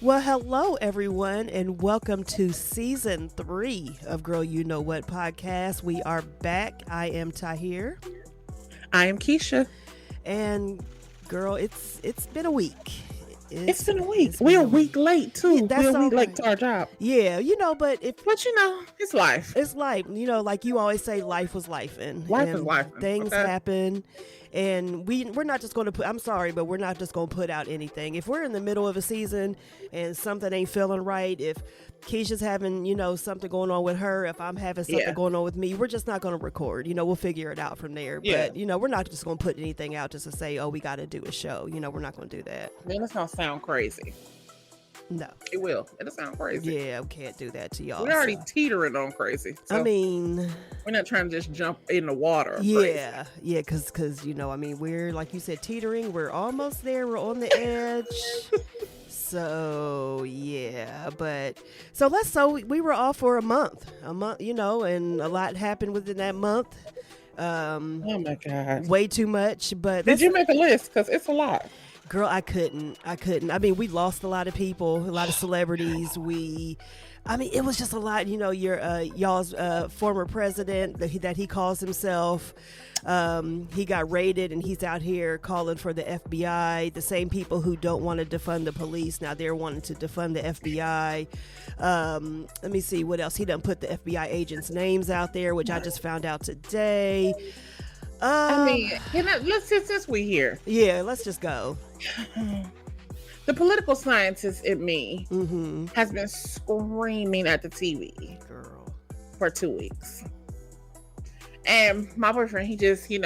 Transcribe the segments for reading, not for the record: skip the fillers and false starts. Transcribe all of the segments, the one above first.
Well, hello, everyone, and welcome to season 3 of Girl You Know What podcast. We are back. I am Tahir. I am Keisha. And, girl, it's been a week. It's been a week. We're a week late, too. Yeah, that's We're a week all late right. to our job. Yeah, but It's life. It's life. Like you always say, life was lifing. Life is life. Things happen. And we're not just going to put, I'm sorry, but we're not just going to put out anything. If we're in the middle of a season and something ain't feeling right, if Keisha's having, something going on with her, if I'm having something going on with me, we're just not going to record. We'll figure it out from there. Yeah. But, we're not just going to put anything out just to say, oh, we got to do a show. We're not going to do that. Man, that's going to sound crazy. No. It will. It'll sound crazy. Yeah, we can't do that to y'all. We're already teetering on crazy. So we're not trying to just jump in the water. Yeah, because we're, like you said, teetering. We're almost there. We're on the edge. So, yeah, so we were off for a month, and a lot happened within that month. Oh my God. Way too much, but did you make a list? Because it's a lot. Girl, I couldn't. We lost a lot of people, a lot of celebrities. It was just a lot. Y'all's former president that he calls himself. He got raided, and he's out here calling for the FBI. The same people who don't want to defund the police, now they're wanting to defund the FBI. Let me see what else. He done put the FBI agents' names out there, which I just found out today. Since we here. Yeah, let's just go. The political scientist in me has been screaming at the TV for 2 weeks. And my boyfriend, he just, he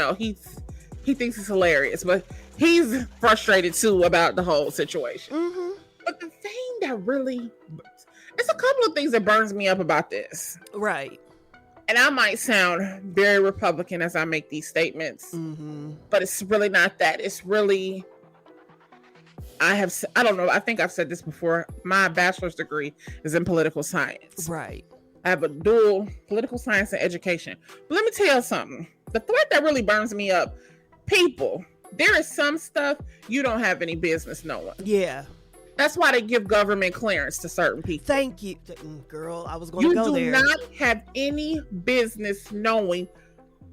thinks it's hilarious, but he's frustrated too about the whole situation. But the thing that it's a couple of things that burns me up about this. Right. And I might sound very Republican as I make these statements, but it's really not that. It's really, I don't know. I think I've said this before. My bachelor's degree is in political science. Right. I have a dual political science and education. But let me tell you something. The threat that really burns me up, people, there is some stuff you don't have any business knowing. Yeah. That's why they give government clearance to certain people. Thank you. Girl, I was going to go there. You do not have any business knowing.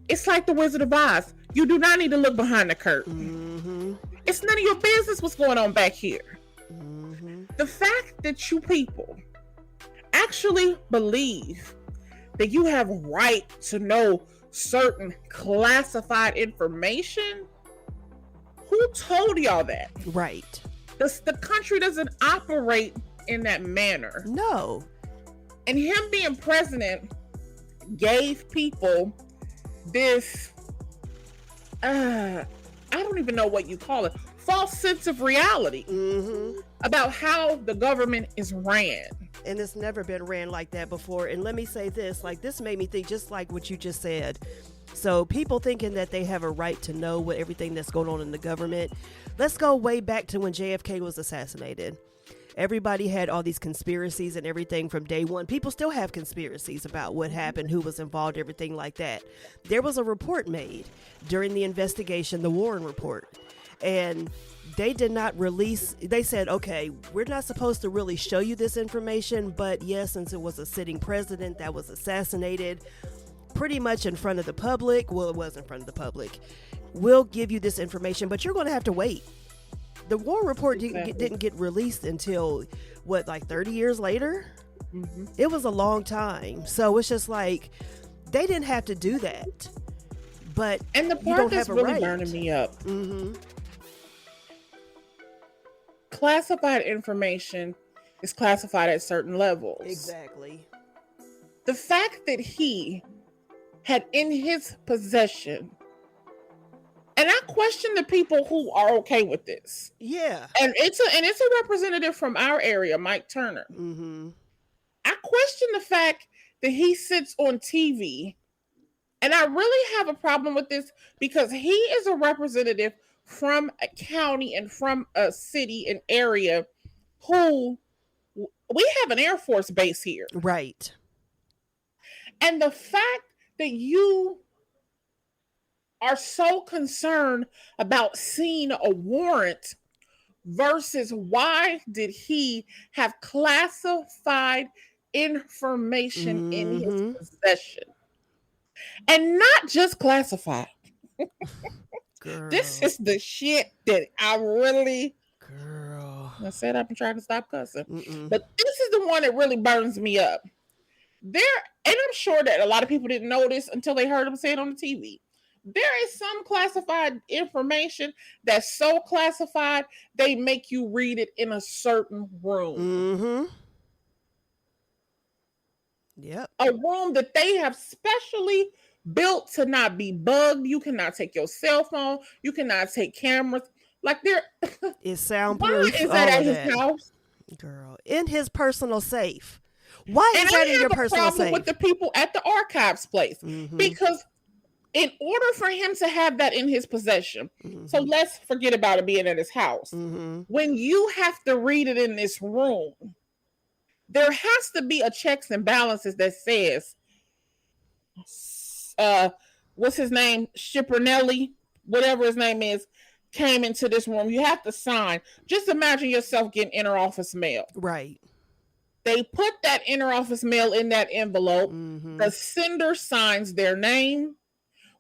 It's like the Wizard of Oz. You do not need to look behind the curtain. It's none of your business what's going on back here. The fact that you people actually believe that you have a right to know certain classified information, who told y'all that? Right. The country doesn't operate in that manner. No. And him being president gave people this, I don't even know what you call it, false sense of reality about how the government is ran. And it's never been ran like that before. And let me say this, this made me think just like what you just said. So people thinking that they have a right to know what everything that's going on in the government. Let's go way back to when JFK was assassinated. Everybody had all these conspiracies and everything from day one. People still have conspiracies about what happened, who was involved, everything like that. There was a report made during the investigation, the Warren report. And they did not release, they said, okay, we're not supposed to really show you this information, but yes, since it was a sitting president that was assassinated pretty much in front of the public, well, it was in front of the public, we'll give you this information, but you're going to have to wait. The Warren report didn't get released until, 30 years later? It was a long time. So it's just like, they didn't have to do that. But and the part that's really burning me up. Classified information is classified at certain levels. Exactly. The fact that he had in his possession, and I question the people who are okay with this. Yeah. And it's a representative from our area, Mike Turner. I question the fact that he sits on TV, and I really have a problem with this because he is a representative from a county and from a city and area who we have an Air Force base here. Right. And the fact that you are so concerned about seeing a warrant versus why did he have classified information in his possession? And not just classified. Girl. This is the shit that I really... Girl. I said I've been trying to stop cussing. But this is the one that really burns me up. And I'm sure that a lot of people didn't know this until they heard him say it on the TV. There is some classified information that's so classified, they make you read it in a certain room. Yep. A room that they have specially built to not be bugged. You cannot take your cell phone. You cannot take cameras. Like it's soundproof. Why is that at his house? Girl, in his personal safe. Why is that in your personal safe? With the people at the archives place. Because in order for him to have that in his possession, so let's forget about it being at his house. When you have to read it in this room, there has to be a checks and balances that says, what's his name? Schipernelli, whatever his name is, came into this room. You have to sign. Just imagine yourself getting inter-office mail. Right. They put that inter-office mail in that envelope. The sender signs their name.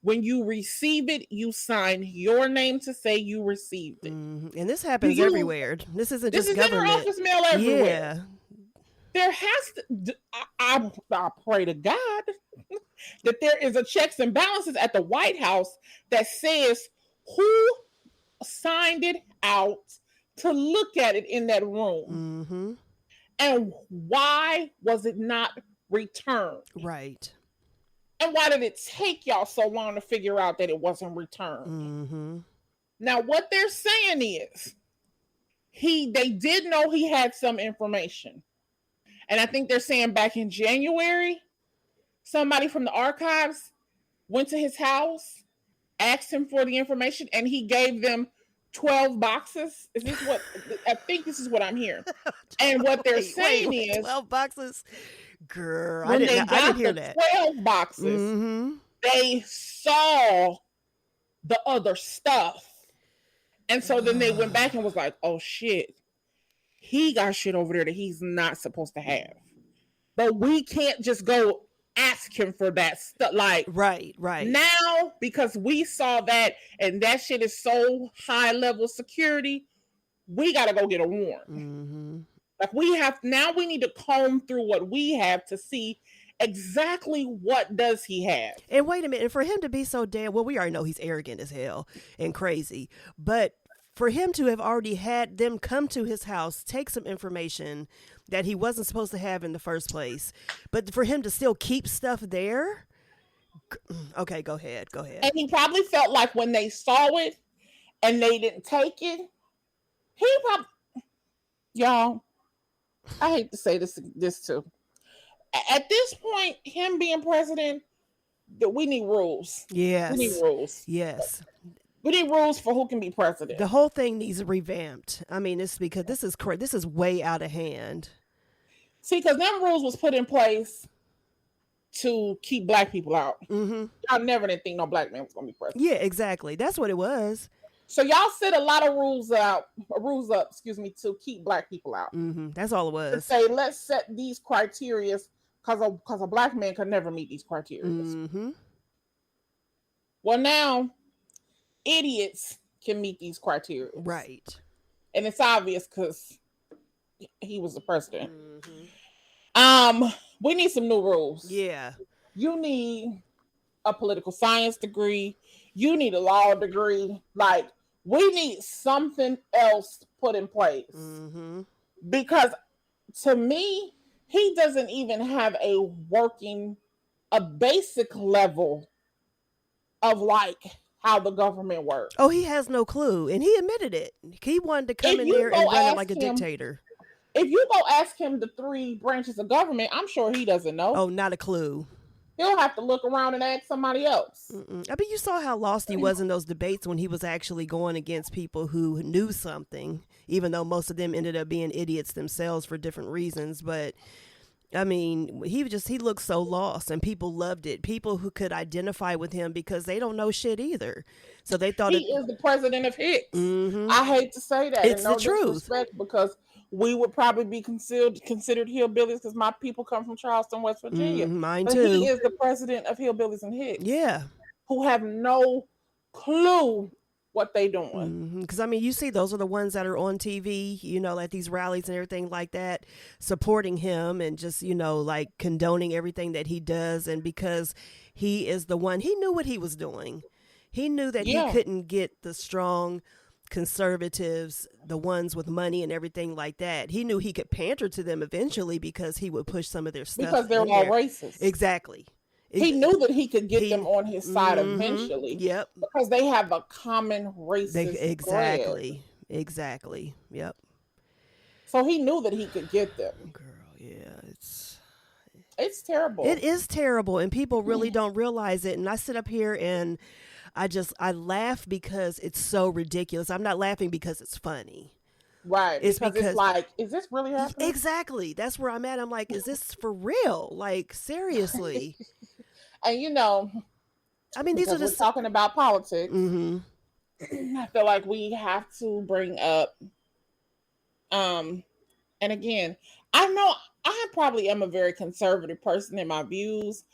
When you receive it, you sign your name to say you received it. And this happens everywhere. This isn't just government. This is inter-office mail everywhere. Yeah. There has to... I pray to God that there is a checks and balances at the White House that says who signed it out to look at it in that room. And why was it not returned? Right. And why did it take y'all so long to figure out that it wasn't returned? Now, what they're saying is they did know he had some information. And I think they're saying back in January, somebody from the archives went to his house, asked him for the information, and he gave them 12 boxes. Is this what I think this is what I'm hearing? And what they're saying is 12 boxes. Girl, when I didn't hear that. 12 boxes, they saw the other stuff. And so then they went back and was like, oh shit, he got shit over there that he's not supposed to have. But we can't just go ask him for that stuff. Like, right now, because we saw that and that shit is so high level security, we got to go get a warrant. Like we need to comb through what we have to see exactly what does he have. And wait a minute, and for him to be so well, we already know he's arrogant as hell and crazy, but for him to have already had them come to his house, take some information that he wasn't supposed to have in the first place, but for him to still keep stuff there. Okay, go ahead. And he probably felt like when they saw it and they didn't take it, y'all, I hate to say this too. At this point, him being president, we need rules. Yes. We need rules. Yes. We need rules for who can be president. The whole thing needs revamped. I mean, it's because this is way out of hand. See, because them rules was put in place to keep black people out. Y'all never didn't think no black man was going to be president. Yeah, exactly. That's what it was. So y'all set a lot of rules up, to keep black people out. That's all it was. To say, let's set these criteria because a black man could never meet these criteria. Well, now idiots can meet these criteria. Right. And it's obvious because he was the president. We need some new rules. Yeah. You need a political science degree. You need a law degree. Like, we need something else put in place. Because to me, he doesn't even have a basic level of like how the government works. Oh, he has no clue. And he admitted it. He wanted to come in there and run it like a dictator. If you go ask him the 3 branches of government, I'm sure he doesn't know. Oh, not a clue. He'll have to look around and ask somebody else. I mean, you saw how lost he was in those debates when he was actually going against people who knew something, even though most of them ended up being idiots themselves for different reasons. But I mean, he looked so lost, and people loved it. People who could identify with him because they don't know shit either. So they thought He is the president of Hicks. I hate to say that, it's and no the truth. disrespect, because we would probably be considered hillbillies because my people come from Charleston, West Virginia. Mine but too. he is the president of hillbillies and Hicks. Yeah. Who have no clue what they doing. Because I mean, you see, those are the ones that are on TV, you know, at these rallies and everything like that, supporting him and just, you know, like condoning everything that he does. And because he is the one, he knew what he was doing. He knew that he couldn't get the strong conservatives, the ones with money and everything like that. He knew he could pander to them eventually because he would push some of their stuff. Because they're all racist. Exactly. He knew that he could get them on his side eventually. Yep. Because they have a common racist Exactly. thread. Exactly. Yep. So he knew that he could get them. Girl, yeah, it's terrible. It is terrible, and people really don't realize it. And I sit up here and I laugh because it's so ridiculous. I'm not laughing because it's funny. Right. It's because it's like, is this really happening? Exactly. That's where I'm at. I'm like, is this for real? Like, seriously. And you know, I mean, these are we're talking about politics. I feel like we have to bring up, and again, I know I probably am a very conservative person in my views,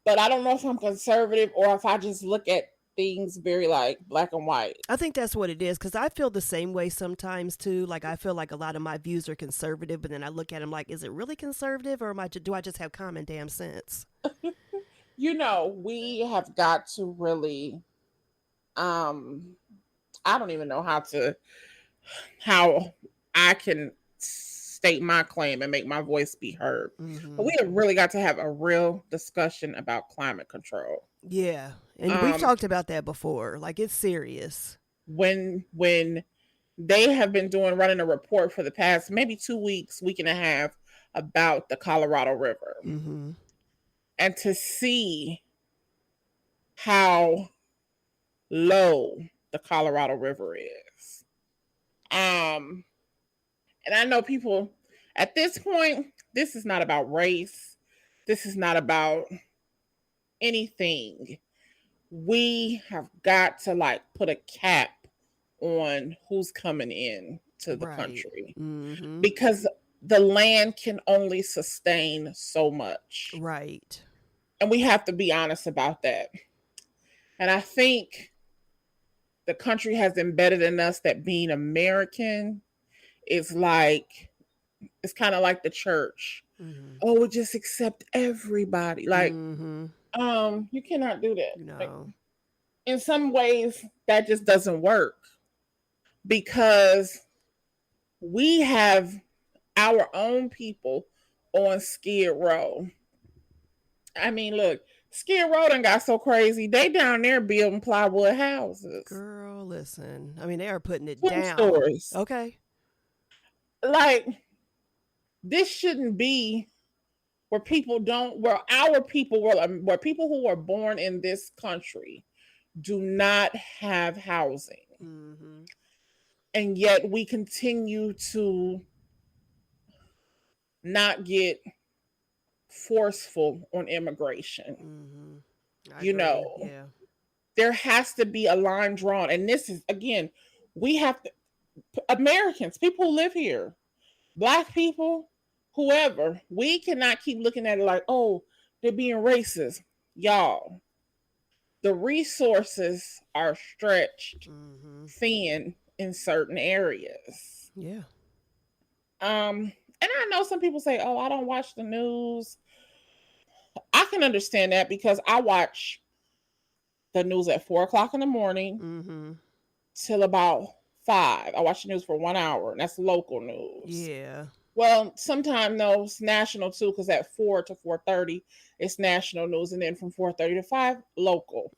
but I don't know if I'm conservative or if I just look at things very like black and white. I think that's what it is, because I feel the same way sometimes too. Like, I feel like a lot of my views are conservative, but then I look at them like, is it really conservative, or do I just have common damn sense? You know, we have got to really, I don't even know how I can state my claim and make my voice be heard. But we have really got to have a real discussion about climate control. Yeah. And we've talked about that before. Like, it's serious. When they have been running a report for the past maybe 2 weeks, week and a half, about the Colorado River. And to see how low the Colorado River is. And I know people at this point, this is not about race. This is not about anything. We have got to like put a cap on who's coming in to the country, because the land can only sustain so much. Right. And we have to be honest about that. And I think the country has embedded in us that being American is like, it's kind of like the church. Oh, we just accept everybody. Like, you cannot do that. No. Like, in some ways, that just doesn't work, because we have our own people on Skid Row. I mean, look, Skid Row done got so crazy. They down there building plywood houses. Girl, listen. I mean, they are putting it Twin down. stories. Okay. Like, this shouldn't be where people where people who are born in this country do not have housing. And yet we continue to not get forceful on immigration. You know, there has to be a line drawn. And this is, again, we have to, Americans, people who live here, Black people, whoever, we cannot keep looking at it like, oh, they're being racist. Y'all, the resources are stretched thin in certain areas. Yeah. And I know some people say, oh, I don't watch the news. I can understand that, because I watch the news at 4:00 in the morning till about 5. I watch the news for 1 hour, and that's local news. Yeah. Well, sometimes though, it's national too, because at 4 to 4:30, it's national news, and then from 4:30 to 5, local.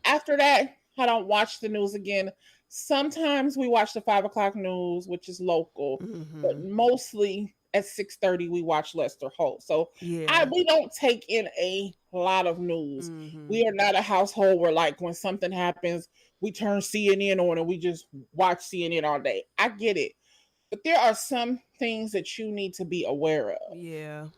After that, I don't watch the news again. Sometimes we watch the 5 o'clock news, which is local, but mostly at 6:30 we watch Lester Holt. So we don't take in a lot of news. We are not a household where, like, when something happens, we turn CNN on and we just watch CNN all day. I get it. But there are some things that you need to be aware of. Yeah.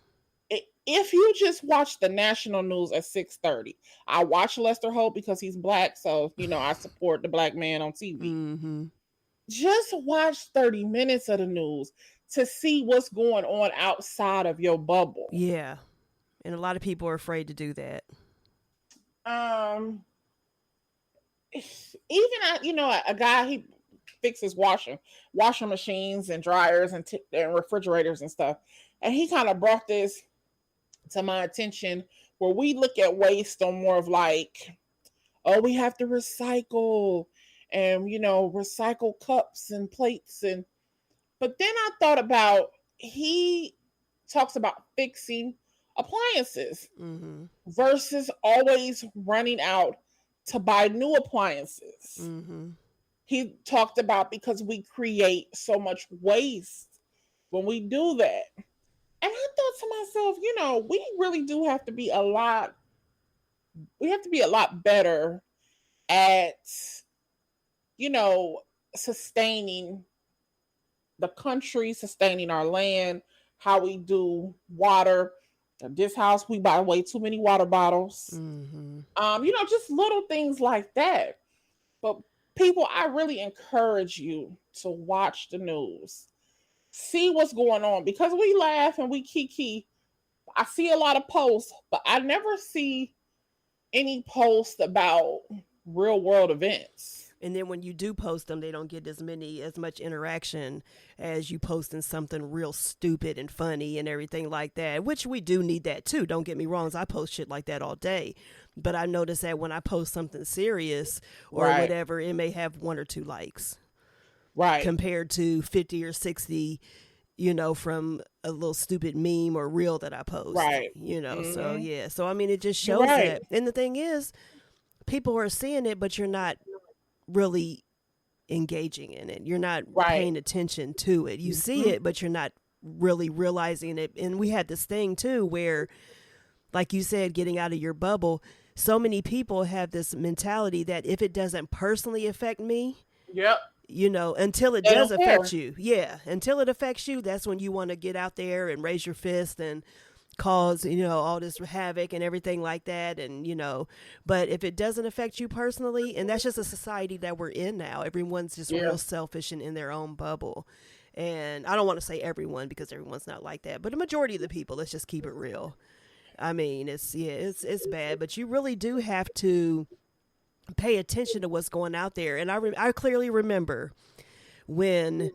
if you just watch the national news at 6:30, I watch Lester Holt because he's black, so I support the black man on TV. Mm-hmm. Just watch 30 minutes of the news to see what's going on outside of your bubble. Yeah. And a lot of people are afraid to do that. Even a guy, he fixes washing machines and dryers and refrigerators and stuff, and he kind of brought this to my attention, where we look at waste on more of like, oh, we have to recycle and recycle cups and plates, but then I thought about, he talks about fixing appliances Mm-hmm. versus always running out to buy new appliances. Mm-hmm. He talked about, because we create so much waste when we do that. And I thought to myself, we really do have to be a lot better at, sustaining the country, sustaining our land, how we do water. This house, we buy way too many water bottles. Mm-hmm. Just little things like that. But people, I really encourage you to watch the news. See what's going on, because we laugh and we kiki. I see a lot of posts, but I never see any posts about real world events. And then when you do post them, they don't get as much interaction as you posting something real stupid and funny and everything like that, which we do need that too. Don't get me wrong. I post shit like that all day. But I notice that when I post something serious or whatever, it may have 1 or 2 likes. Right. Compared to 50 or 60, from a little stupid meme or reel that I post. Right. Mm-hmm. So yeah. So I mean, it just shows that. And the thing is, people are seeing it, but you're not really engaging in it. You're not paying attention to it. You see it, but you're not really realizing it. And we had this thing too where, like you said, getting out of your bubble, so many people have this mentality that if it doesn't personally affect me, until it does affect you. Yeah. Until it affects you, that's when you want to get out there and raise your fist and cause, all this havoc and everything like that. And, but if it doesn't affect you personally, and that's just a society that we're in now, everyone's just real selfish and in their own bubble. And I don't want to say everyone, because everyone's not like that, but the majority of the people, let's just keep it real. I mean, it's bad, but you really do have to pay attention to what's going out there. And I clearly remember when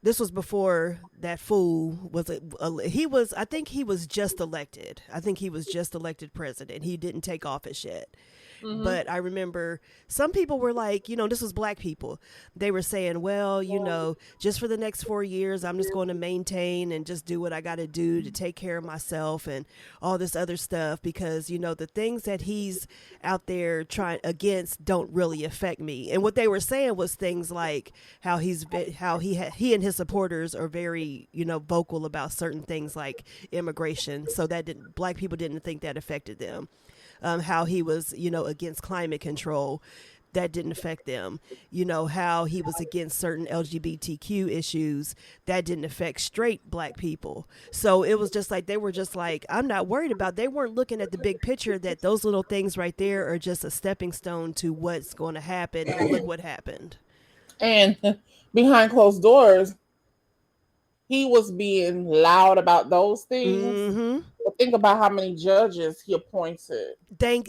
this was before that fool I think he was just elected. I think he was just elected president. He didn't take office yet. Mm-hmm. But I remember some people were like, this was black people. They were saying, well, just for the next 4 years, I'm just going to maintain and just do what I got to do to take care of myself and all this other stuff, because, the things that he's out there trying against don't really affect me. And what they were saying was things like how he and his supporters are very, vocal about certain things like immigration. So black people didn't think that affected them. How he was, against climate control, that didn't affect them. How he was against certain LGBTQ issues, that didn't affect straight black people. So it was just like, they were just like, I'm not worried about, they weren't looking at the big picture, that those little things right there are just a stepping stone to what's going to happen. And look what happened. And behind closed doors, he was being loud about those things. Mm-hmm. But think about how many judges he appointed.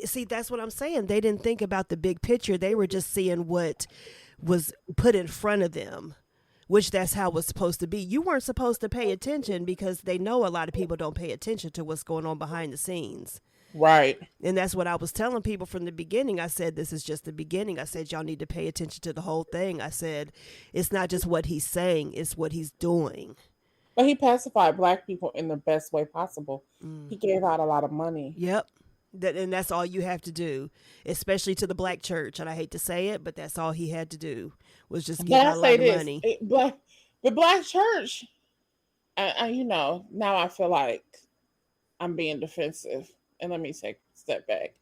See, that's what I'm saying. They didn't think about the big picture. They were just seeing what was put in front of them, which that's how it was supposed to be. You weren't supposed to pay attention, because they know a lot of people don't pay attention to what's going on behind the scenes. Right. And that's what I was telling people from the beginning. I said, this is just the beginning. I said, y'all need to pay attention to the whole thing. I said, it's not just what he's saying, it's what he's doing. But he pacified black people in the best way possible. He gave out a lot of money. Yep. And that's all you have to do, especially to the black church. And I hate to say it, but that's all he had to do, was just give out a lot of money. The black church, now I feel like I'm being defensive. And let me take a step back.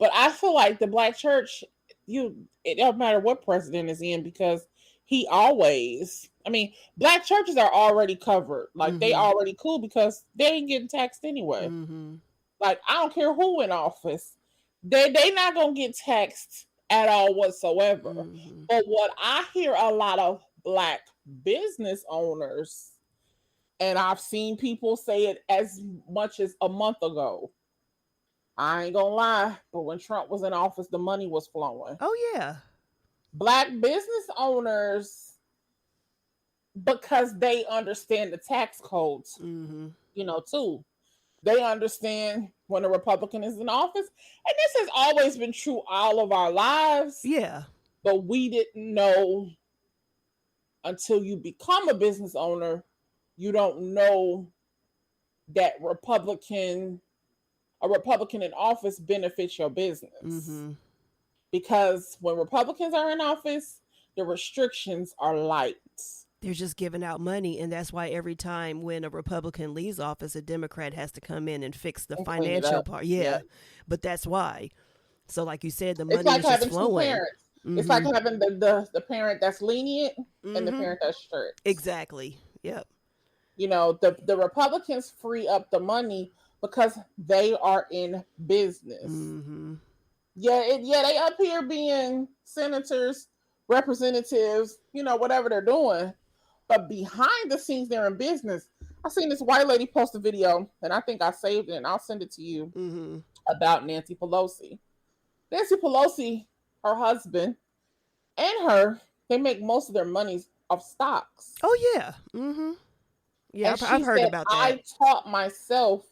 But I feel like the black church, it don't matter what president is in, because he always, I mean, black churches are already covered. Like they already cool because they ain't getting taxed anyway. Like I don't care who in office, they not gonna get taxed at all whatsoever. But what I hear a lot of black business owners, and I've seen people say it as much as a month ago. I ain't gonna lie, but when Trump was in office, the money was flowing. Oh yeah. Black business owners, because they understand the tax codes, you know, too. They understand when a Republican is in office. And this has always been true all of our lives. Yeah. But we didn't know until you become a business owner, you don't know that a Republican in office benefits your business. Because when Republicans are in office, the restrictions are light. They're just giving out money, and that's why every time when a Republican leaves office, a Democrat has to come in and fix the financial part. Yeah, but that's why. So like you said, the money like is just flowing. Two parents. It's like having the parent that's lenient and the parent that's strict. Exactly. Yep. You know, the Republicans free up the money because they are in business. Yeah, they up here being senators, representatives, you know, whatever they're doing. But behind the scenes, they're in business. I seen this white lady post a video, and I think I saved it, and I'll send it to you, about Nancy Pelosi. Nancy Pelosi, her husband, and her, they make most of their money off stocks. Oh, yeah. Yeah, I've heard about that. I taught myself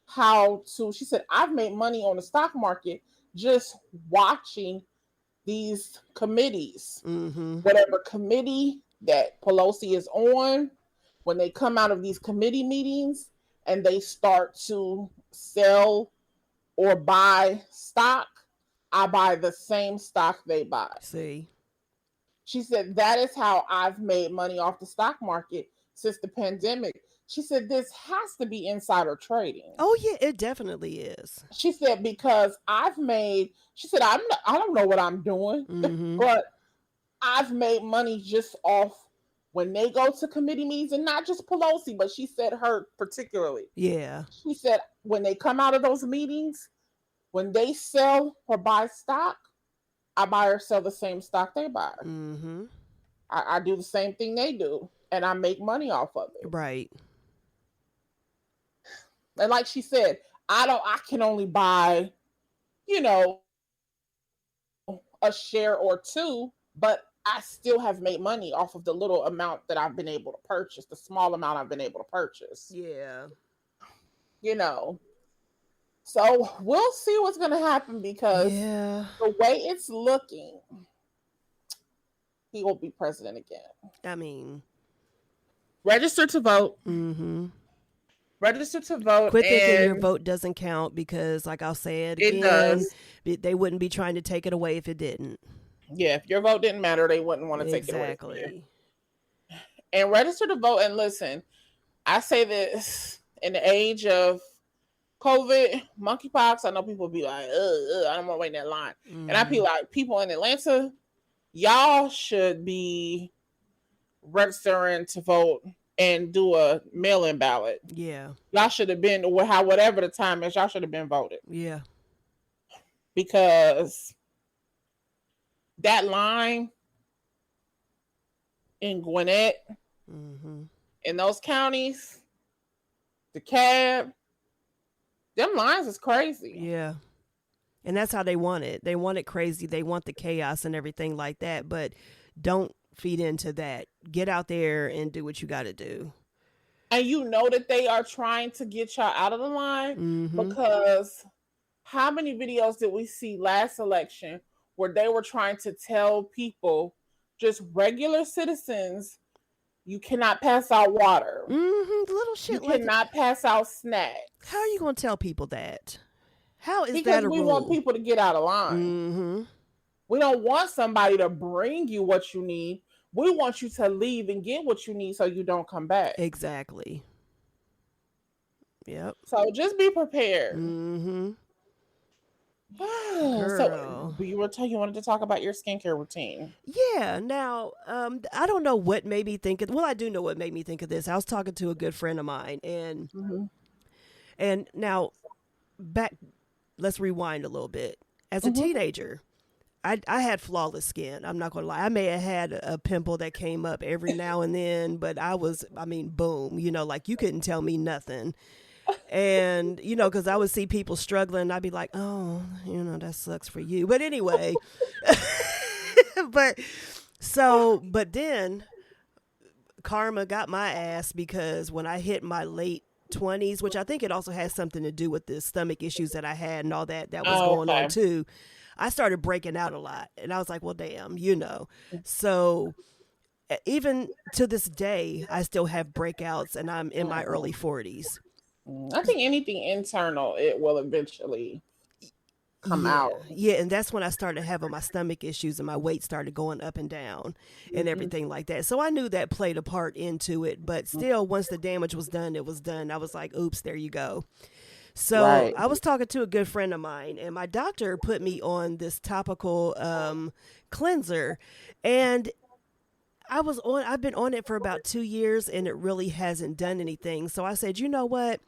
how to, she said, I've made money on the stock market just watching these committees. Whatever committee that Pelosi is on, when they come out of these committee meetings and they start to sell or buy stock, I buy the same stock they buy. See, she said, that is how I've made money off the stock market since the pandemic. She said, this has to be insider trading. Oh, yeah, it definitely is. She said, because she said, I don't know what I'm doing, but I've made money just off when they go to committee meetings, and not just Pelosi, but she said her particularly. Yeah. She said, when they come out of those meetings, when they sell or buy stock, I buy or sell the same stock they buy. I do the same thing they do, and I make money off of it. Right. And like she said, I can only buy, you know, a share or two, but I still have made money off of the little amount that I've been able to purchase, the small amount I've been able to purchase. Yeah. You know, so we'll see what's going to happen, because the way it's looking, he will be president again. I mean, register to vote. Register to vote. Quit thinking your vote doesn't count, because, like I'll say it again, does. They wouldn't be trying to take it away if it didn't. Yeah, if your vote didn't matter, they wouldn't want to take it away from you. And register to vote. And listen, I say this in the age of COVID, monkeypox. I know people be like, I don't want to wait in that line. And I be like, people in Atlanta, y'all should be registering to vote and do a mail-in ballot. Yeah. Y'all should have been, whatever the time is, y'all should have been voted. Yeah. Because that line in Gwinnett, in those counties, the cab, them lines is crazy. Yeah. And that's how they want it. They want it crazy. They want the chaos and everything like that. But don't feed into that. Get out there and do what you got to do. And you know that they are trying to get y'all out of the line, because how many videos did we see last election where they were trying to tell people, just regular citizens, you cannot pass out water. Little shit. You cannot pass out snacks. How are you going to tell people that? How is because that a rule? Because we want people to get out of line. We don't want somebody to bring you what you need. We want you to leave and get what you need so you don't come back. Exactly. Yep. So just be prepared. So Girl. you wanted to talk about your skincare routine. Yeah. Now, I don't know what made me think of. Well, I do know what made me think of this. I was talking to a good friend of mine, Mm-hmm. and now back. Let's rewind a little bit. As a Mm-hmm. teenager, I had flawless skin. I'm not gonna lie. I may have had a pimple that came up every now and then, but I mean, boom. Like you couldn't tell me nothing. And because I would see people struggling, I'd be like, oh, that sucks for you. But anyway, but but then karma got my ass because when I hit my late 20s, which I think it also has something to do with the stomach issues that I had and all that was Oh, going on okay. too. I started breaking out a lot, and I was like, well, damn. So even to this day, I still have breakouts, and I'm in my early 40s. I think anything internal, it will eventually come Yeah, out. yeah, and that's when I started having my stomach issues and my weight started going up and down and Mm-hmm. everything like that. So I knew that played a part into it, but still, once the damage was done, it was done. I was like, oops, there you go. So Right. I was talking to a good friend of mine, and my doctor put me on this topical cleanser, and I've been on it for about 2 years, and it really hasn't done anything. So I said, you know what?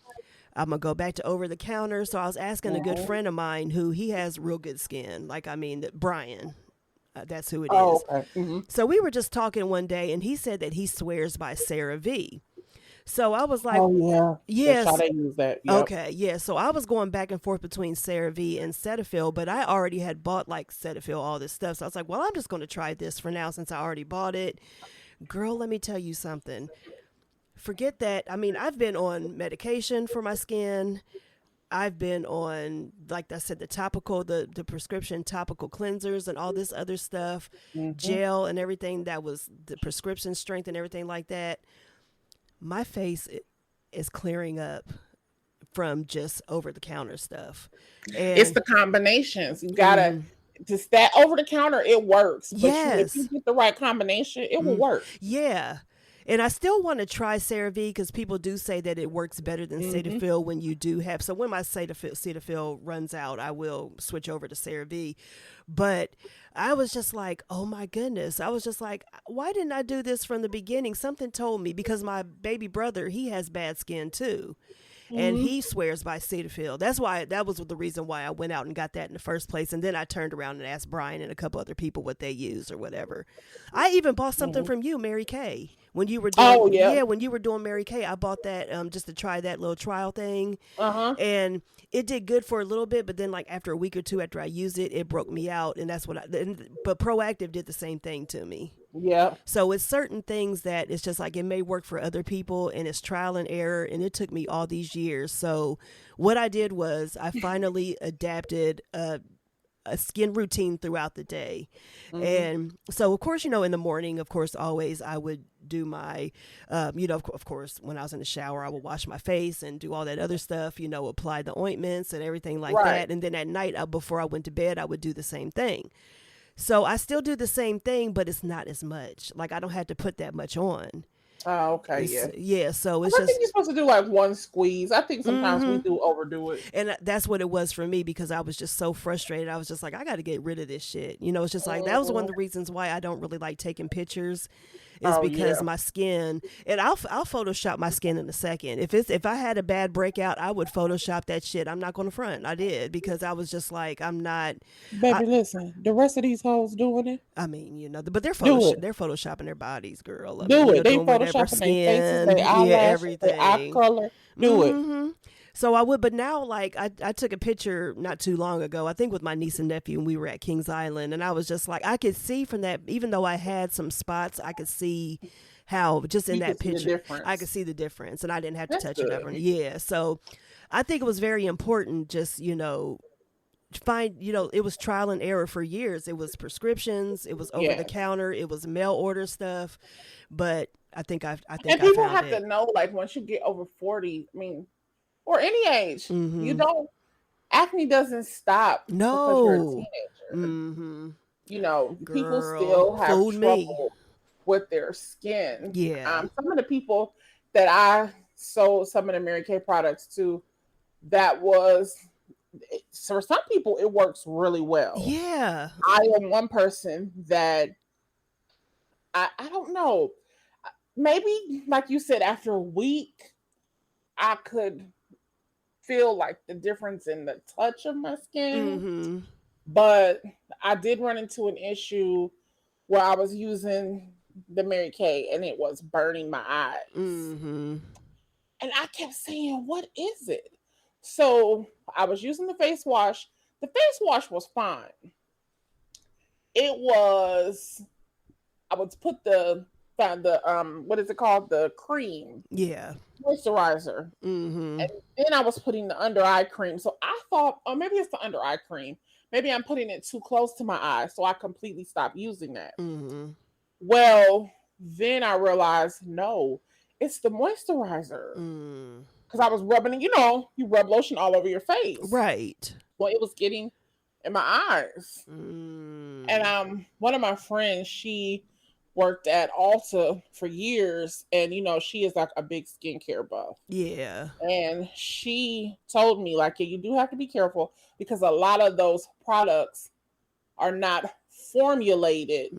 I'm gonna go back to over the counter. So I was asking a good Mm-hmm. friend of mine who he has real good skin. Like, I mean, Brian, that's who it Oh, is. okay. Mm-hmm. So we were just talking one day, and he said that he swears by CeraVe. So I was like, Oh, yeah. That's how yes, they use that. Yep. okay, yeah. So I was going back and forth between CeraVe and Cetaphil, but I already had bought like Cetaphil, all this stuff. So I was like, well, I'm just going to try this for now since I already bought it. Girl, let me tell you something. Forget that. I mean, I've been on medication for my skin. I've been on, like I said, the prescription topical cleansers and all this other stuff, Mm-hmm. gel and everything that was the prescription strength and everything like that. My face is clearing up from just over the counter stuff. It's And the combinations. You gotta mm, just that over the counter. It works, but if you yes, get the right combination, it will work. yeah. And I still want to try CeraVe because people do say that it works better than Mm-hmm. Cetaphil when you do have. So when my Cetaphil runs out, I will switch over to CeraVe. But I was just like, oh my goodness. I was just like, why didn't I do this from the beginning? Something told me because my baby brother, he has bad skin too, and Mm-hmm. he swears by Cetaphil. That was the reason why I went out and got that in the first place. And then I turned around and asked Brian and a couple other people what they use or whatever. I even bought something Mm-hmm. from you, Mary Kay. When you were doing, Oh, yeah. yeah, when you were doing Mary Kay, I bought that just to try that little trial thing, Uh-huh. and it did good for a little bit. But then, like after a week or two after I used it, it broke me out, and that's what But Proactive did the same thing to me. Yeah. So it's certain things that it's just like it may work for other people, and it's trial and error, and it took me all these years. So what I did was I finally adapted a skin routine throughout the day. Mm-hmm. And so, of course, in the morning, of course, always I would do my, of course, when I was in the shower, I would wash my face and do all that other stuff, apply the ointments and everything like Right. that. And then at night, before I went to bed, I would do the same thing. So I still do the same thing, but it's not as much. Like I don't have to put that much on. Oh, okay. Yeah. Yeah, so it's I think you're just supposed to do like one squeeze. I think sometimes we mm-hmm. do overdo it. And that's what it was for me because I was just so frustrated. I was just like, I got to get rid of this shit. It's just like that was one Mm-hmm. of the reasons why I don't really like taking pictures, is Oh, because yeah. my skin. And I'll Photoshop my skin in a second. If I had a bad breakout, I would Photoshop that shit. I'm not going to front. I did because I was just like, I'm not. I Baby, listen, the rest of these hoes doing it. I mean, but Do it. they're photoshopping their bodies, girl. I mean, Do it. They doing whatever photoshopping their faces, their skin, yeah, eyelashes, their eye everything. color. Do it. hmm So I would, but now, like, I took a picture not too long ago, I think with my niece and nephew, and we were at Kings Island, and I was just like, I could see from that, even though I had some spots, I could see how just in You can that see the picture, I could difference. see the difference, and I didn't have to That's touch it ever. good. Yeah, so I think it was very important, just find it was trial and error for years. It was prescriptions, it was over the Yes. counter, it was mail order stuff, but I think And I people found have to it. know, like, once you get over 40, I mean, or any age, you Mm-hmm. don't, acne doesn't stop because you're a No. teenager. Mm-hmm. People Girl, still have fooled me. trouble with their skin. Yeah. Some of the people that I sold some of the Mary Kay products to, that was for some people, it works really well. Yeah. I am one person that I don't know. Maybe, like you said, after a week, I could feel like the difference in the touch of my skin. Mm-hmm. But I did run into an issue where I was using the Mary Kay and it was burning my eyes. Mm-hmm. And I kept saying, what is it? So I was using the face wash. The face wash was fine. It was, I would put the what is it called? The cream. Yeah. Moisturizer. Mm-hmm. And then I was putting the under eye cream. So I thought, oh, maybe it's the under eye cream. Maybe I'm putting it too close to my eye. So I completely stopped using that. Mm-hmm. Well, then I realized, no, it's the moisturizer. Because I was rubbing it, you rub lotion all over your face. Right. Well, it was getting in my eyes. And one of my friends, she worked at Ulta for years, and she is like a big skincare buff. Yeah. And she told me, like, yeah, you do have to be careful because a lot of those products are not formulated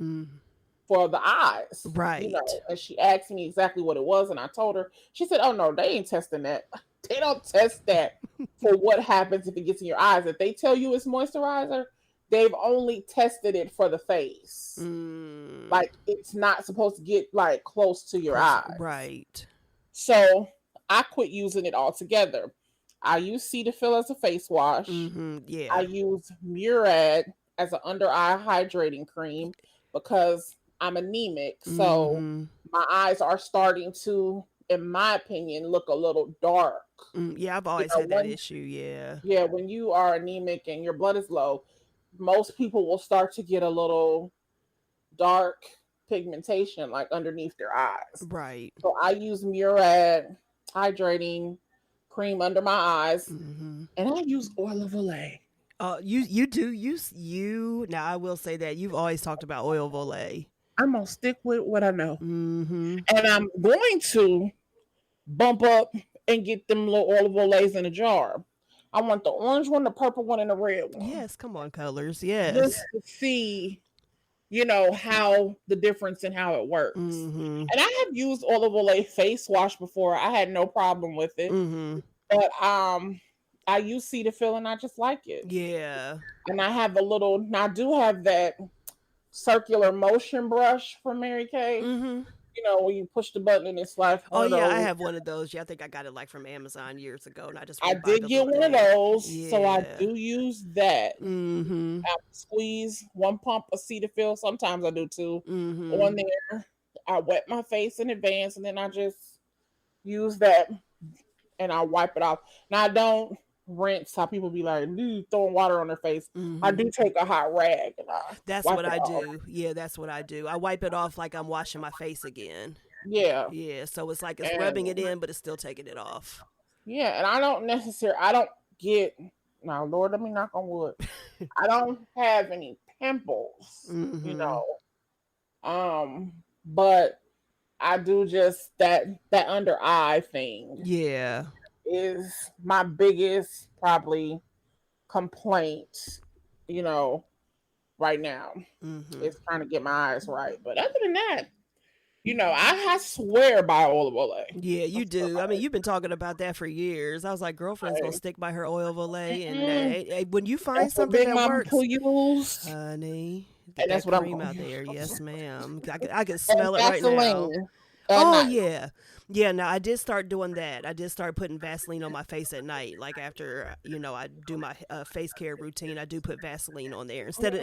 for the eyes. Right. And she asked me exactly what it was, and I told her. She said, oh no, they ain't testing that. They don't test that for what happens if it gets in your eyes. If they tell you it's moisturizer, they've only tested it for the face. Like, it's not supposed to get like close to your eyes. Right. So I quit using it altogether. I use Cetaphil as a face wash. Yeah. I use Murad as an under eye hydrating cream because I'm anemic. So my eyes are starting to, in my opinion, look a little dark. Yeah, I've always had that issue. Yeah. Yeah, when you are anemic and your blood is low, most people will start to get a little dark pigmentation like underneath their eyes. Right. So I use Murad hydrating cream under my eyes, and I use oil of Olay. You do you now I will say that you've always talked about oil of Olay. I'm gonna stick with what I know, and I'm going to bump up and get them little oil of Olays in a jar. I want the orange one, the purple one, and the red one. Yes, come on, colors. Yes. Just to see, how the difference and how it works. And I have used oil of Olay face wash before. I had no problem with it. But I use Cetaphil and I just like it. Yeah. And I do have that circular motion brush from Mary Kay. When you push the button and it's like, oh yeah, I have one of those. Yeah, I think I got it like from Amazon years ago, and I did get one of those, so I do use that. I squeeze one pump of Cetaphil. Sometimes I do two on there. I wet my face in advance, and then I just use that, and I wipe it off. Now I don't rinse. How people be like, throwing water on their face. I do take a hot rag and that's what I do. Yeah, that's what I do. I wipe it off like I'm washing my face again. Yeah. So it's like it's rubbing it in, but it's still taking it off. Yeah, and I don't get, now Lord, let me knock on wood. I don't have any pimples, but I do just that under eye thing. Yeah. Is my biggest probably complaint, right now. It's trying to get my eyes right. But other than that, I swear by oil of Olay. Yeah, you do. I mean, you've been talking about that for years. I was like, girlfriend's gonna stick by her oil of Olay, and when you find something that works, use, honey, and that's what I'm out there. Yes, ma'am. I can smell it right now. Yeah. Yeah, now I did start doing that. I did start putting Vaseline on my face at night. Like after, I do my face care routine, I do put Vaseline on there. Instead of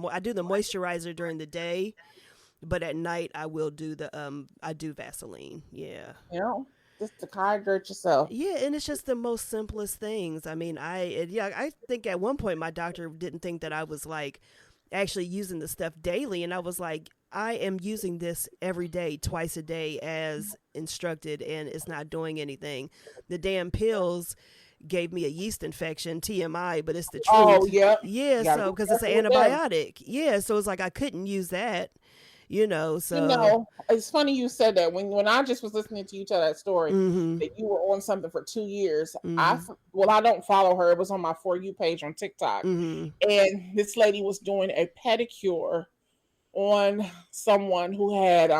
I do the moisturizer during the day, but at night I will do I do Vaseline. Yeah. Just to hydrate yourself. Yeah, and it's just the most simplest things. I mean, I think at one point my doctor didn't think that I was like actually using the stuff daily, and I was like, I am using this every day, twice a day as instructed, and it's not doing anything. The damn pills gave me a yeast infection, TMI, but it's the truth. Oh, yeah. Yeah, so because it's an antibiotic. Yeah, so it's like I couldn't use that. So it's funny you said that. When I just was listening to you tell that story, mm-hmm, that you were on something for 2 years. mm-hmm, I don't follow her. It was on my For You page on TikTok. mm-hmm. And this lady was doing a pedicure on someone who had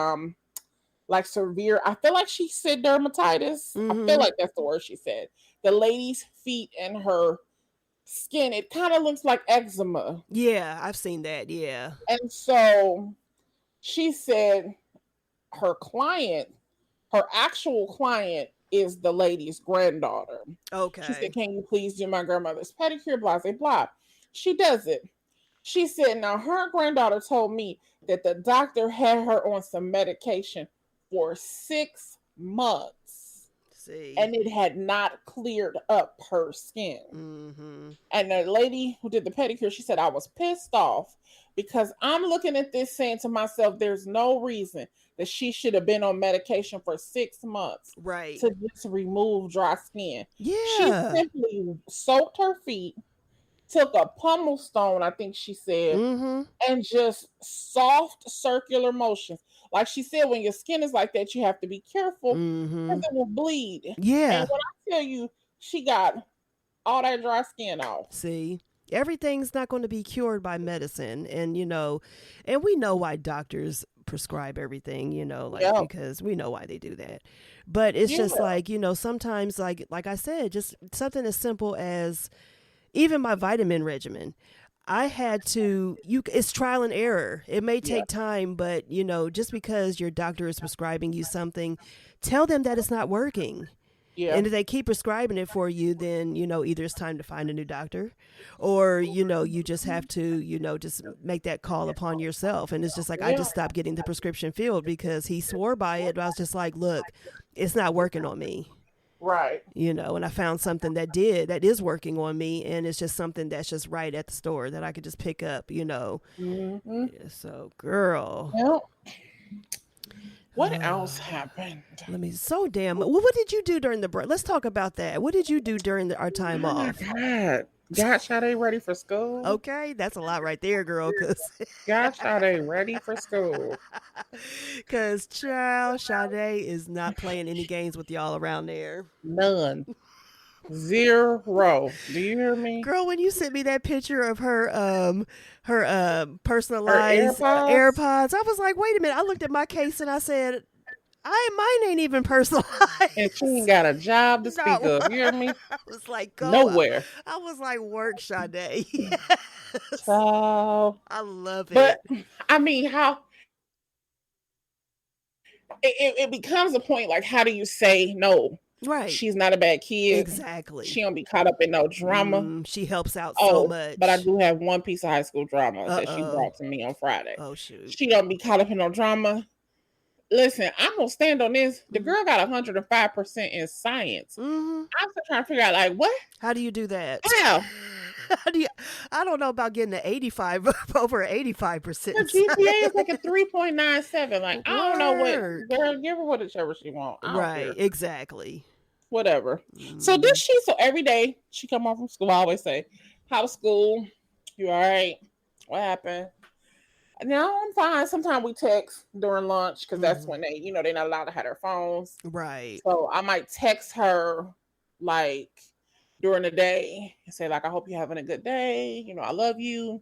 like severe, I feel like she said dermatitis. I feel Mm-hmm. like that's the word she said. The lady's feet and her skin, it kind of looks like eczema. Yeah, I've seen that. Yeah. And so she said her client, her actual client, is the lady's granddaughter. She Okay. said, "Can you please do my grandmother's pedicure?" Blah, blah, blah. She does it. She said, "Now, her granddaughter told me that the doctor had her on some medication for 6 months See. and it had not cleared up her skin." Mm-hmm. And the lady who did the pedicure, she said, "I was pissed off because I'm looking at this saying to myself, there's no reason that she should have been on medication for 6 months Right. to just remove dry skin." She Yeah. simply soaked her feet, took a pummel stone, I think she said, Mm-hmm. and just soft circular motions. Like she said, when your skin is like that, you have to be careful Mm-hmm. because it will bleed. Yeah. And when I tell you, she got all that dry skin off. See, everything's not going to be cured by medicine. And, and we know why doctors prescribe everything, Yeah. because we know why they do that. But it's just Yeah. like, sometimes like I said, just something as simple as even my vitamin regimen. I had to, it's trial and error. It may take time, but, just because your doctor is prescribing you something, tell them that it's not working. Yeah. And if they keep prescribing it for you, then, either it's time to find a new doctor or, you just have to, just make that call upon yourself. And it's just like, I just stopped getting the prescription filled because he swore by it. But I was just like, look, it's not working on me. Right. And I found something that is working on me. And it's just something that's just right at the store that I could just pick up, Mm-hmm. So, girl. Well, what else happened? So damn. What did you do during the break? Let's talk about that. What did you do during our time off? Gosh, are they ready for school? Okay, that's a lot right there, girl. Gosh, are they ready for school? Because child, Sade is not playing any games with y'all around there. None. Zero. Do you hear me? Girl, when you sent me that picture of her personalized AirPods, I was like, wait a minute. I looked at my case and I said, mine ain't even personalized. And she ain't got a job to speak of. You hear me? I was like, go nowhere. I was like, work, Sade. Yes. So, I love it. But I mean, how it becomes a point like, how do you say no? Right. She's not a bad kid. Exactly. She don't be caught up in no drama. She helps out so much. But I do have one piece of high school drama that she brought to me on Friday. Oh, shoot. She don't be caught up in no drama. Listen, I'm going to stand on this. The girl got 105% in science. Mm-hmm. I'm still trying to figure out, like, what? How do you do that? How? I don't know about getting an 85 over 85%. Her GPA is like a 3.97. Like, I don't know what. Girl, give her whatever she wants. Right, exactly. Whatever. Mm-hmm. So every day she come home from school, I always say, how's school? You all right? What happened? No, I'm fine. Sometimes we text during lunch because that's when they, they're not allowed to have their phones. Right. So I might text her like during the day and say, like, I hope you're having a good day. I love you.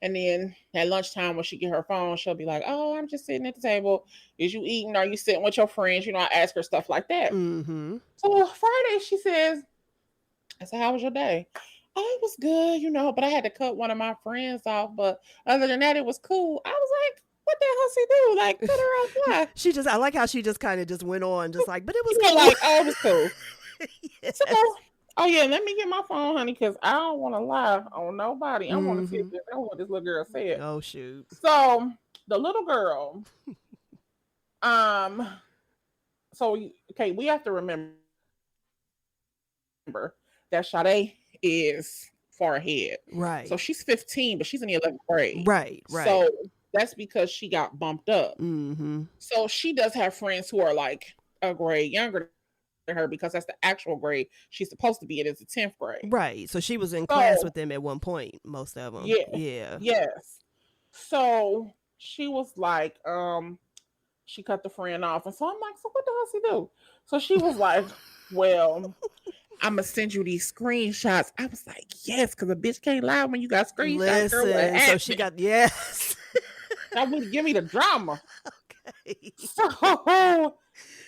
And then at lunchtime when she get her phone, she'll be like, oh, I'm just sitting at the table. Is you eating? Are you sitting with your friends? I ask her stuff like that. Mm-hmm. So Friday she says, I said, how was your day? Oh, it was good, but I had to cut one of my friends off. But other than that, it was cool. I was like, what the hell she do? Like, cut her off. Why? I like how she just kind of just went on, just like, but it was cool. Like, oh, it was cool. Yes. So, oh yeah, let me get my phone, honey, because I don't want to lie on nobody. I want to see what this little girl said. Oh shoot. So the little girl, we have to remember that Sade is far ahead. Right. So she's 15, but she's in the 11th grade. Right. So that's because she got bumped up. Mm-hmm. So she does have friends who are like a grade younger than her because that's the actual grade she's supposed to be in, is the 10th grade. Right. So she was in class with them at one point, most of them. Yeah. Yeah. Yes. So she was like, she cut the friend off. And so I'm like, so what the hell she do? So she was like, well, I'm gonna send you these screenshots. I was like, yes, because a bitch can't lie when you got screenshots. Girl, what Listen, so happened? she got, yes. That would give me the drama. Okay. So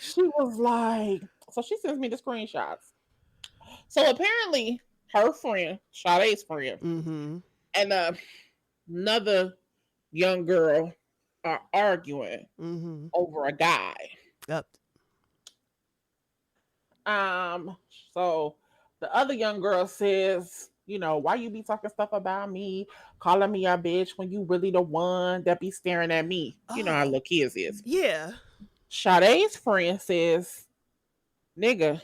she was like, so she sends me the screenshots. So apparently her friend, Sade's friend, Mm-hmm. and another young girl are arguing Mm-hmm. over a guy. Up. So the other young girl says, you know, why you be talking stuff about me, calling me a bitch when you really the one that be staring at me. You know how Oh. little kids is. Yeah. Sade's friend says, nigga,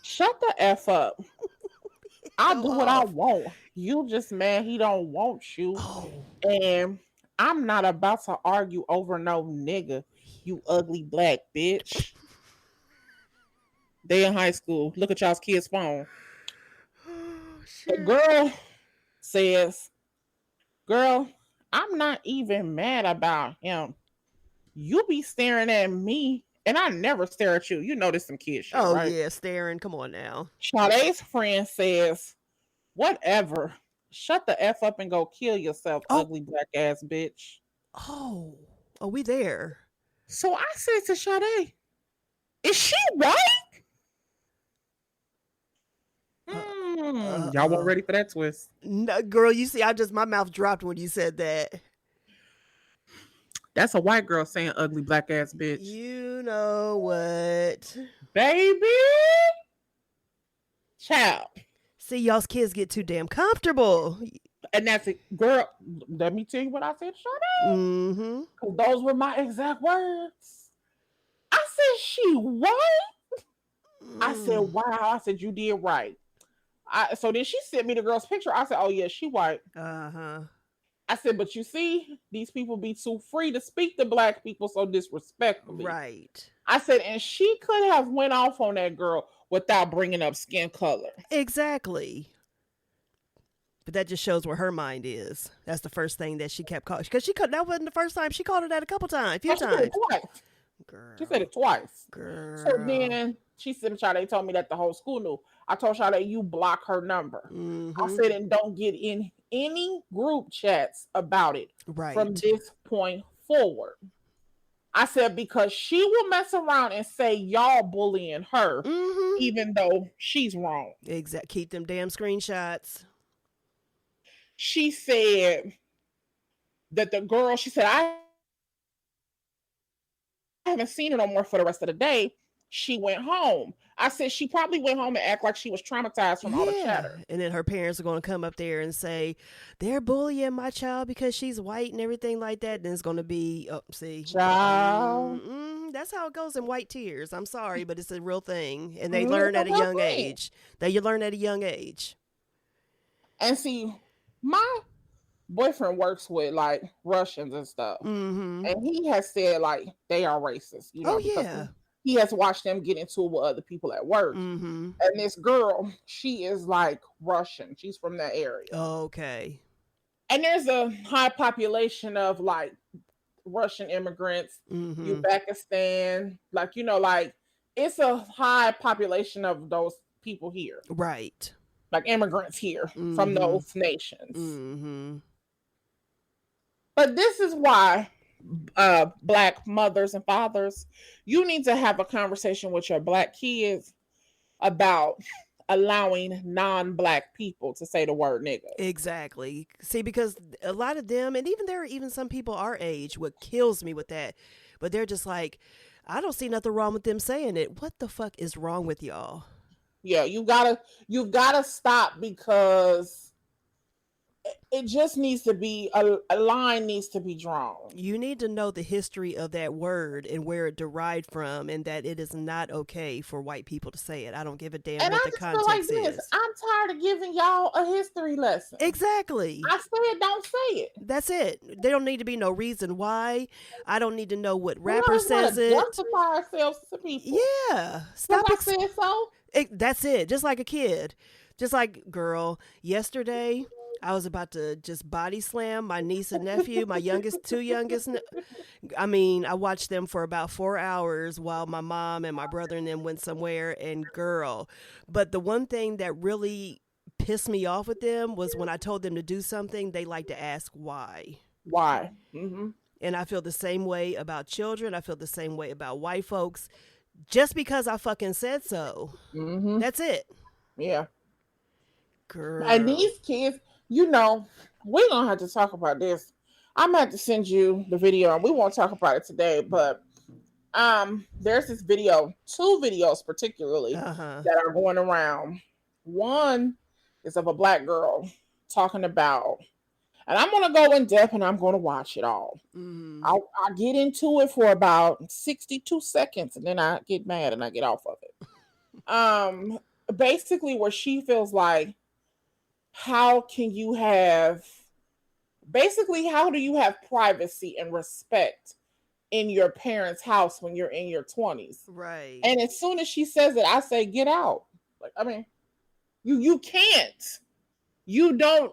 shut the F up. I'll do what I want. You just mad he don't want you. Oh. And I'm not about to argue over no nigga, you ugly black bitch. They in high school. Look at y'all's kid's phone. Oh, The shit. girl says, girl, I'm not even mad about him. You be staring at me, and I never stare at you. You know this some kid shit, Oh, right? yeah, staring. Come on now. Sade's friend says, whatever. Shut the F up and go kill yourself, Oh. ugly black ass bitch. Oh. Are we there? So I said to Sade, is she white? Y'all weren't ready for that twist. No, girl, you see, my mouth dropped when you said that. That's a white girl saying ugly black ass bitch. You know what? Baby. Child. See, y'all's kids get too damn comfortable. And that's it. Girl, let me tell you what I said to Sade. Mm-hmm. Because those were my exact words. I said, she white? I said, wow. I said, you did right. So then she sent me the girl's picture. I said, oh, yeah, she white. Uh-huh. I said, but you see, these people be too free to speak to black people so disrespectfully. Right. I said, and she could have went off on that girl without bringing up skin color. Exactly. But that just shows where her mind is. That's the first thing that she kept calling. Because that wasn't the first time. She called her that a few times. She said it twice. Girl. She said it twice. Girl. So then she said, Sade told me that the whole school knew. I told Sade, you block her number. Mm-hmm. I said, and don't get in any group chats about it from this point forward. I said, because she will mess around and say y'all bullying her, even though she's wrong. Exactly. Keep them damn screenshots. She said that the girl, she said, I haven't seen her no more for the rest of the day. She went home. I said she probably went home and act like she was traumatized from all the chatter. And then her parents are going to come up there and say, they're bullying my child because she's white and everything like that. Then it's going to be, child. That's how it goes in white tears. I'm sorry, but it's a real thing. And they learn at a young age. You learn at a young age. And see, my boyfriend works with like Russians and stuff. Mm-hmm. And he has said like they are racist. You know, he has watched them get into it with other people at work. Mm-hmm. And this girl, she is like Russian. She's from that area. Okay. And there's a high population of like Russian immigrants, Uzbekistan, like, you know, like it's a high population of those people here. Right. Like immigrants here from those nations. Mm-hmm. But this is why black mothers and fathers, you need to have a conversation with your black kids about allowing non-black people to say the word nigga. Exactly. See, because a lot of them, and even there are even some people our age, what kills me with that, but they're just like, I don't see nothing wrong with them saying it. What the fuck is wrong with y'all? Yeah, you've gotta stop, because it just needs to be a line needs to be drawn. You need to know the history of that word and where it derived from, and that it is not okay for white people to say it. I don't give a damn what the context is. I'm tired of giving y'all a history lesson. Exactly. I said don't say it. That's it. There don't need to be no reason why. I don't need to know what rapper says it. Justify ourselves to people. Yeah. Stop it. So. That's it. Just like a kid. Just like, girl, yesterday I was about to just body slam my niece and nephew, my two youngest. I mean, I watched them for about 4 hours while my mom and my brother and them went somewhere. And girl, but the one thing that really pissed me off with them was when I told them to do something, they like to ask why. Why? Mm-hmm. And I feel the same way about children. I feel the same way about white folks. Just because I fucking said so. Mm-hmm. That's it. Yeah. Girl. And these kids, you know, we're going to have to talk about this. I'm going to have to send you the video, and we won't talk about it today, but there's this video, 2 videos particularly, that are going around. One is of a black girl talking about, and I'm going to go in depth and I'm going to watch it all. Mm-hmm. I'll get into it for about 62 seconds, and then I get mad and I get off of it. Basically, where she feels like, how do you have privacy and respect in your parents' house when you're in your 20s? Right. And as soon as she says it, I say, get out. Like, I mean, you can't. You don't.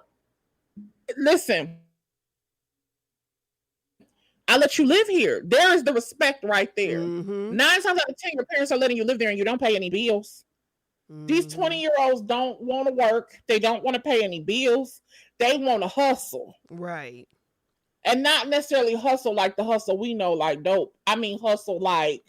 Listen. I let you live here. There is the respect right there. Mm-hmm. 9 times out of 10, your parents are letting you live there and you don't pay any bills. Mm-hmm. These 20-year-olds don't want to work. They don't want to pay any bills. They want to hustle. Right. And not necessarily hustle like the hustle we know, like dope. I mean hustle like,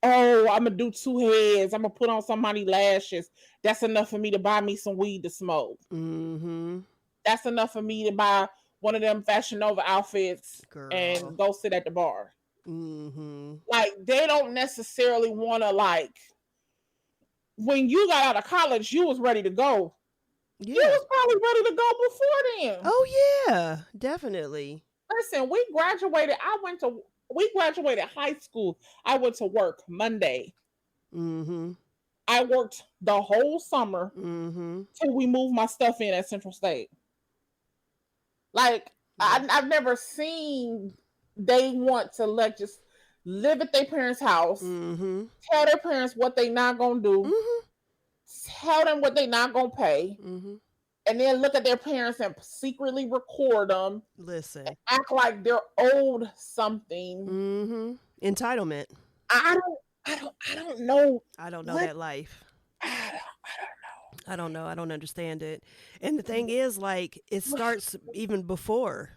oh, I'm going to do 2 heads. I'm going to put on somebody's lashes. That's enough for me to buy me some weed to smoke. Mm-hmm. That's enough for me to buy one of them Fashion Nova outfits. Girl. And go sit at the bar. Mm-hmm. Like, they don't necessarily want to, like, when you got out of college, you was ready to go. Yeah. You was probably ready to go before then. Oh, yeah, definitely. Listen, we graduated high school. I went to work Monday. Mm-hmm. I worked the whole summer till we moved my stuff in at Central State. Like, I've never seen they want to just live at their parents' house, tell their parents what they not gonna do, tell them what they not gonna pay, and then look at their parents and secretly record them. Listen, act like they're owed something. Entitlement. I don't know. I don't know that life. I don't know. I don't understand it. And the thing is, like, it starts even before.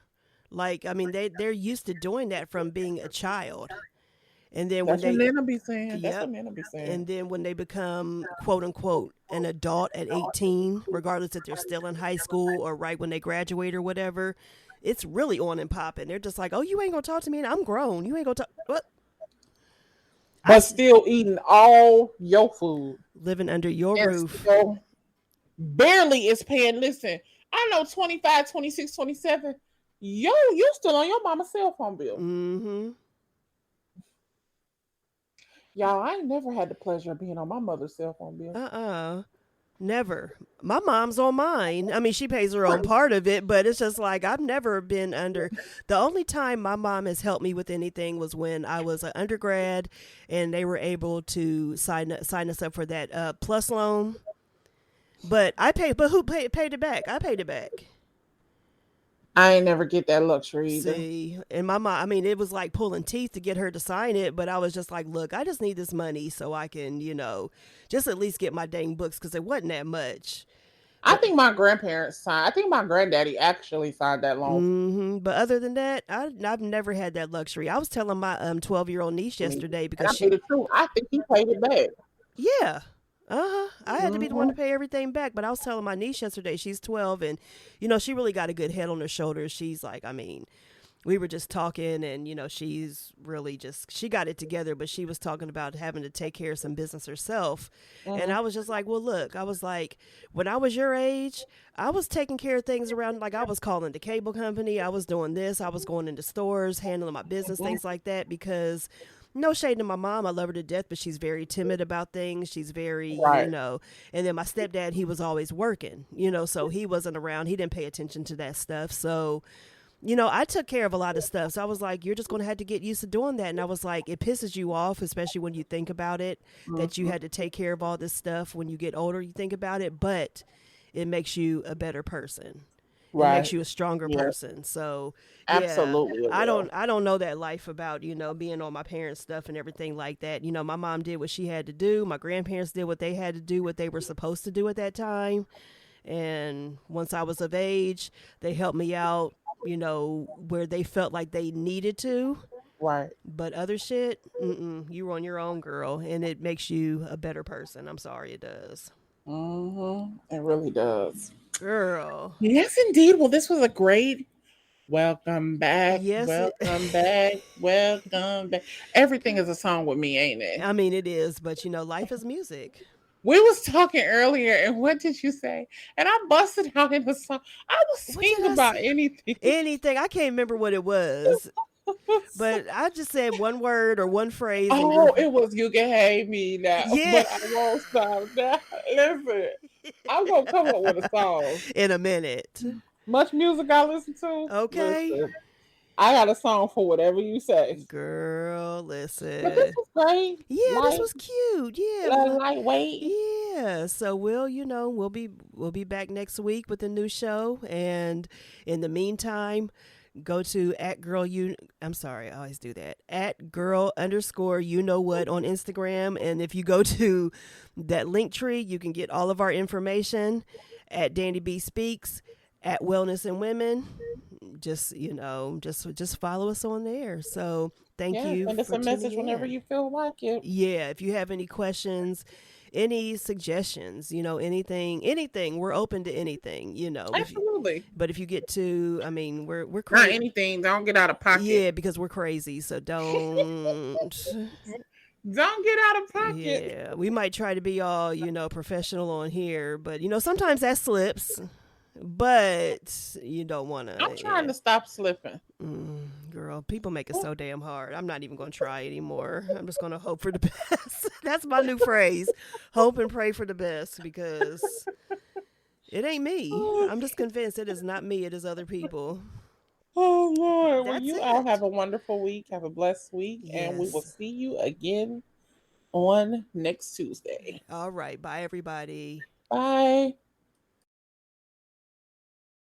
Like, I mean, they're used to doing that from being a child. And then That's what men be saying. And then when they become, quote unquote, an adult at 18, regardless if they're still in high school or right when they graduate or whatever, it's really on and popping. They're just like, oh, you ain't going to talk to me and I'm grown. You ain't going to talk. What? But still eating all your food. Living under your roof. Barely is paying. Listen, I know 25, 26, 27. Yo, you still on your mama's cell phone bill. Mm-hmm. Y'all, I ain't never had the pleasure of being on my mother's cell phone bill. Never. My mom's on mine. I mean, she pays her own part of it, but it's just like I've never been under. The only time my mom has helped me with anything was when I was an undergrad and they were able to sign us up for that plus loan. But who paid it back? I paid it back. I ain't never get that luxury either. See, and my mom, I mean, it was like pulling teeth to get her to sign it, but I was just like, look, I just need this money so I can, just at least get my dang books because it wasn't that much. I think my grandparents signed. I think my granddaddy actually signed that loan. Mm-hmm. But other than that, I've never had that luxury. I was telling my 12-year-old niece yesterday because I think he paid it back. Yeah. I had to be the one to pay everything back, but I was telling my niece yesterday, she's 12 and, she really got a good head on her shoulders. She's like, I mean, we were just talking and, she's really she got it together, but she was talking about having to take care of some business herself. And I was just like, well, look, I was like, when I was your age, I was taking care of things around, like I was calling the cable company. I was doing this. I was going into stores, handling my business, things like that, because no shade to my mom. I love her to death, but she's very timid about things. She's very, and then my stepdad, he was always working, so he wasn't around. He didn't pay attention to that stuff. So, I took care of a lot of stuff. So I was like, you're just going to have to get used to doing that. And I was like, it pisses you off, especially when you think about it, that you had to take care of all this stuff when you get older, you think about it. But it makes you a better person. It makes Right. you a stronger Yeah. person. So yeah, Absolutely it I don't will. I don't know that life about, being on my parents' stuff and everything like that. My mom did what she had to do. My grandparents did what they had to do, what they were supposed to do at that time. And once I was of age, they helped me out, where they felt like they needed to. Right. But other shit, you're on your own, girl, and it makes you a better person. I'm sorry, it does. It really does. Girl. Yes, indeed. Well, this was a great welcome back. Yes, Welcome back. Welcome back. Everything is a song with me, ain't it? I mean, it is, but life is music. We was talking earlier, and what did you say? And I busted out in a song. I will What sing did I about say? anything. Anything. I can't remember what it was, but I just said one word or one phrase, and Oh, it was "You Can Hate Me Now," yeah, but I won't stop now. Listen, I'm gonna come up with a song. in a minute. Much music I listen to. Okay. Listen, I got a song for whatever you say. Girl, But this listen. was great. Yeah, this Light, was cute. Yeah. lightweight. Yeah. So we'll be back next week with a new show. And in the meantime, go to at girl you I'm sorry, I always do that. At girl underscore you know what on Instagram. And if you go to that link tree, you can get all of our information at DannieBSpeaks, at Wellness and Women. Just follow us on there. So thank Yeah, you send us for a tuning message whenever in. you feel like it. Yeah, if you have any questions, any suggestions, anything, we're open to anything. Absolutely. But if you get to, I mean, we're Not crazy. anything. Don't get out of pocket. Yeah, because we're crazy. So don't. Don't get out of pocket. Yeah, we might try to be all professional on here, but sometimes that slips. But you don't want I'm to. trying Yeah. to stop slipping. Girl, people make it so damn hard. I'm not even going to try anymore. I'm just going to hope for the best. That's my new phrase. Hope and pray for the best, because it ain't me. I'm just convinced it is not me. It is other people. Oh Lord. Well, That's you all it. have a wonderful week. Have a blessed week. And we will Yes. see you again on next Tuesday. All right. Bye, everybody. Bye.